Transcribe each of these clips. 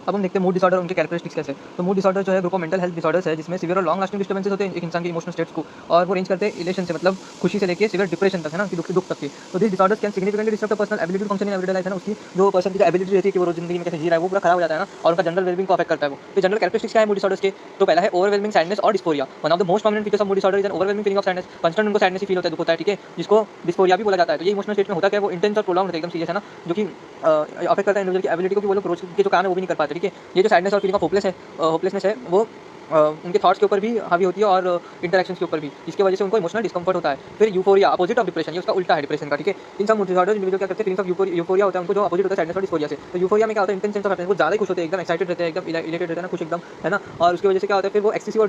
अब हम देखते हैं मूड डिसऑर्डर उनके कैरेक्टरिस्टिक्स कैसे हैं। तो मूड डिसऑर्डर जो है group of mental health disorders है जिसमें सीवियर और लॉन्ग लास्टिंग डिस्टर्बेंसेस होते हैं एक इंसान के इमोशनल स्टेट्स को, और वो रेंज करते हैं इलेशन से मतलब खुशी से लेके सीवियर डिप्रेशन तक है ना, कि दुख तक की। तो this disorders can significantly disturb the personal ability to function in everyday life है ना, उसकी जो पर्सन की जो एबिलिटी रहती है कि वो रोज जिंदगी में कैसे जी रहा है वो पूरा खराब हो जाता है ना, और उनका जनरल वेलबींग को अफेक्ट करता है वो। तो जनरल कैरेक्टरिस्टिक्स क्या है मूड डिसऑर्डर्स के? तो पहला है ओवरवेलमिंग सैडनेस और dysphoria. One of the most prominent features of mood disorder is an overwhelming feeling of sadness. Constant उनको सैडनेस ही फील होता है, दुख होता है, ठीक है, जिसको डिस्फोरिया भी बोला जाता है। तो ये इमोशनल स्टेट में होता क्या है, वो इंटेंस और प्रोलॉन्ग होता है, एकदम सीरियस है ना, जो कि अफेक्ट करता है इंडिविजुअल की एबिलिटी को कि वो लोग रोज के जो काम है वो भी नहीं कर पाते, ठीक है। ये जो सैडनेस और फीलिंग ऑफ होपलेसनेस है वो उनके थॉट्स के ऊपर भी हावी होती है और इंटरेक्शंस के ऊपर भी, जिसकी वजह से उनको इमोशनल डिस्कम्फर्ट होता है। फिर यूफोरिया अपोजिट ऑफ डिप्रेशन, ये उसका उल्टा है डिप्रेशन का, ठीक है। इन सब मूड डिसऑर्डर्स इंडिविजुअल क्या करते हैं, फीलिंग्स ऑफ यूफोरिया होता है उनको, जो अपोजिट होता है सैडनेस और डिस्फोरिया से। तो यूफोरिया में क्या होता है, इंटेंस सेंस ऑफ हैप्पीनेस, वो ज़्यादा खुश होते हैं, एकदम एक्साइटेड रहते हैं, एकदम इलेटेड रहते हैं ना, खुश एकदम है ना। और उसकी वजह से क्या होता है, फिर वो एक्सेसिव और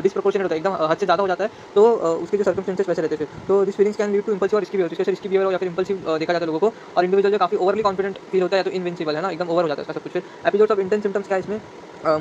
डिस्प्रोपोर्शनेट होता है, एकदम हद से ज़्यादा हो जाता है। तो उसके जो सर्कमस्टेंसेस वैसे रहते हैं फिर, तो this feelings can lead to impulsive और रिस्की बिहेवियर, जिसके रिस्की बिहेवियर या फिर इंपल्सिव देखा जाता है लोगों को। और इंडिविजुअल जो काफी ओवरली कॉन्फिडेंट फील होता है तो इनविंसिबल है ना, एकदम ओवर हो जाता है इसका सब कुछ। फिर एपिसोड्स ऑफ इंटेंस सिम्टम्स क्या है इसमें,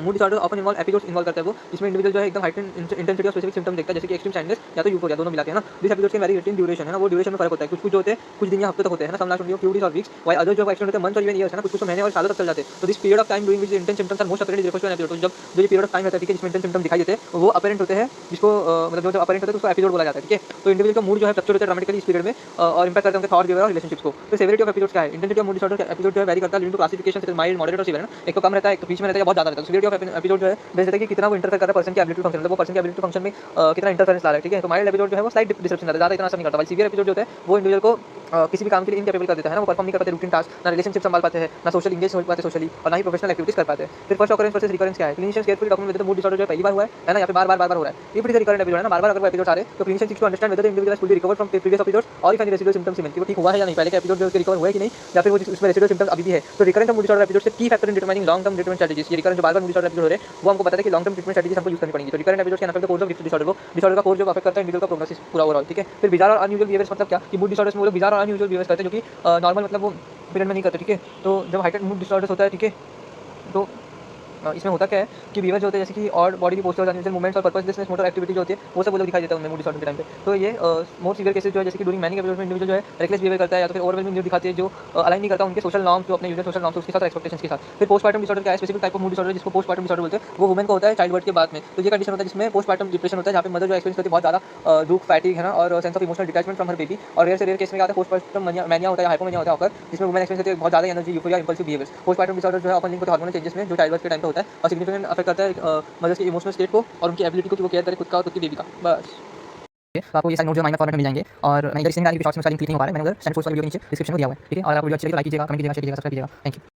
mood disorder often involve episodes involve करता है वो, जिसमें इंडिविजुअल जो है एकदम heightened intensity of specific symptoms देखता है, जैसे कि एक्सट्रीम सैडनेस या तो यूफोरिया, दोनों मिलाते हैं ना। This episodes can very in duration है ना, वो ड्यूरेशन में फर्क होता है, कुछ जो होते हैं कुछ दिन या हफ्ते तक होते हैं ना, some last only few days और वीक्स, व्हाइल अदर्स जो एक्सटेंड होते हैं मंथ्स और इवन ईयर्स है ना, कुछ महीने और सालों तक चल जाते हैं। तो this period of time during which intense symptoms are most apparent refers to an episode. जब जो ये पीरियड ऑफ टाइम रहता है, ठीक है, जिसमें इंटेंस सिम्टम दिखाई देते हैं वो अपीरेंट होते हैं, जिसको मतलब जो अपीरेंट होता है उसको एपिसोड बोला जाता है, ठीक है। तो इंडिविजुअल का मूड जो है फ्लक्चुएट होता है ड्रामेटिकली इस पीरियड में, और इंपैक्ट करते हैं उनके थॉट बिहेवियर और रिलेशनशिप्स को। तो सेवरिटी ऑफ एपिसोड्स क्या है, intensity of mood disorder episode जो है वेरी करता है, leading to classification such as mild, moderate और सीवियर है ना। एक तो कम रहता है, एक तो बीच में रहता है, बहुत ज्यादा रहता है। सेवरिटी ऑफ एपिसोड जो है बेस रहता है कि कितना वो इंटरफेयर कर रहा है पर्सन की एबिलिटी टू फंक्शन, मतलब वो पर्सन की एबिलिटी टू फंक्शन में कितना इंटरफेरेंस ला रहा है, ठीक है। तो माइल्ड एपिसोड जो है वो स्लाइट डिस्ट्रप्शन ज़्यादा इतना असर नहीं करता, सीवियर एपिसोड जो होता है वो इंडिविजुअल को किसी भी काम के लिए इनकेपेबल कर देता है ना, वो परफॉर्म नहीं कर पाते रूटीन टास्क, ना रिलेशनशिप संभाल पाते हैं, ना सोशल इंगेज हो पाते सोशली, और ना ही प्रोफेशनल एक्टिविटीज कर पाते हैं। फिर फर्स्ट ऑकरेंस वर्सेस रिकरेंस क्या है, क्लिनिशियंस केयरफुली डॉक्यूमेंट देते हैं मूड डिसऑर्डर जो है पहली बार हुआ है ना, या फिर बार बार हो रहा है। If it is recurrent episode है ना, बार अगर वो एपिसोड आ रहे हैं, तो clinician seeks to understand whether the individual has fully recovered from previous episodes और if any residual symptoms remain, कि वो ठीक हुआ है या नहीं, पहले के एपिसोड जो रिकवर हुआ है कि नहीं, या फिर वो उसमें रेसिडुअल सिम्पटम्स अभी भी है। तो रिकरेंट मूड डिसऑर्डर एपिसोड से की factor in determining long term treatment strategies, ये रिकरेंट जो बार मूड डिसऑर्डर एपिसोड हो रहे हैं वो हमको बताते हैं कि लॉन्ग टर्म ट्रीटमेंट स्ट्रेटजीज हमको यूज करनी पड़ेगी। तो recurrent episode can affect the course of disorder को, डिसऑर्डर का कोर्स जो अफेक्ट करता है इंडिविजुअल का प्रोग्नोसिस पूरा ओवरऑल, ठीक है। फिर बिजार और अनयूजुअल बिहेवियर्स मतलब क्या, कि मूड डिसऑर्डर्स में वो लोग बिजार और अनयूजुअल बिहेवियर्स करते हैं, जो कि नॉर्मल मतलब वो पीरियड में नहीं करते, ठीक है। तो जब हाइटेंड मूड डिसऑर्डर्स होता है, ठीक है, तो इसमें होता क्या है कि बिहेवियर जो होते हैं जैसे कि और बॉडी की पोस्चर, अनयूजुअल मूवमेंट्स और पर्पसलेसनेस मोटर एक्टिविटी जो होती है वो सब वो लोग दिखाई देता है उनमें मूड डिसऑर्डर के टाइम पे। तो ये मोर सीवियर केसेस जो है जैसे कि ड्यूरिंग मैनिक एपिसोड में इंडिविजुअल जो है रेकलेस बिहेवियर करता है, या तो फिर ओवरवेलमिंग मूड दिखाती है जो अलाइन नहीं करता उनके सोशल नॉर्म्स, जो अपने यूजुअल सोशल नॉर्म्स उसके साथ एक्सपेक्टेशंस के साथ। फिर पोस्टपार्टम डिसऑर्डर क्या है, specific type of mood disorder जिसको पोस्टपार्टम डिसऑर्डर बोलते हैं, वो वुमेन को होता है चाइल्ड बर्थ के बाद में। तो ये कंडीशन होता है जिसमें पोस्टपार्टम डिप्रेशन होता है, जहाँ पे मदर जो एक्सपीरियंस करती है बहुत ज़्यादा दुख, फैटिग है ना, और sense of emotional detachment from her baby. और रेयर से रेयर केस में क्या होता है पोस्टपार्टम मैनिया होता है, हाइपोमेनिया होता है ऑकर, जिसमें वुमेन एक्सपीरियंस करती है बहुत ज़्यादा energy, euphoria, impulsive behaviours. Postpartum disorder जो है ऑफन लिंक होता है हार्मोनल चेंजेस में जो चाइल्ड बर्थ के टाइम पे होता है, और सिग्निफिकेंट अफेक्ट करता है मदर्स के इमोशनल स्टेट को और उनकी एबिलिटी को कि वो केयर करे खुद का और खुद की बेबी का, बस। तो आपको ये सारे नोट जो माइनर फॉर्मेट में मिल जाएंगे, और मैं इधर इसलिए नहीं आ रही कि शॉर्ट्स में उसका लिंक क्लिक नहीं हो पा रहा है, मैंने उधर स्टैंड फोर्स का वीडियो के नीचे डिस्क्रिप्शन में दिया हुआ है, ठीक है। और आपको वीडियो अच्छी लगी तो लाइक कीजिएगा, कमेंट कीजिएगा, शेयर कीजिएगा, सब्सक्राइब कीजिएगा, थैंक यू।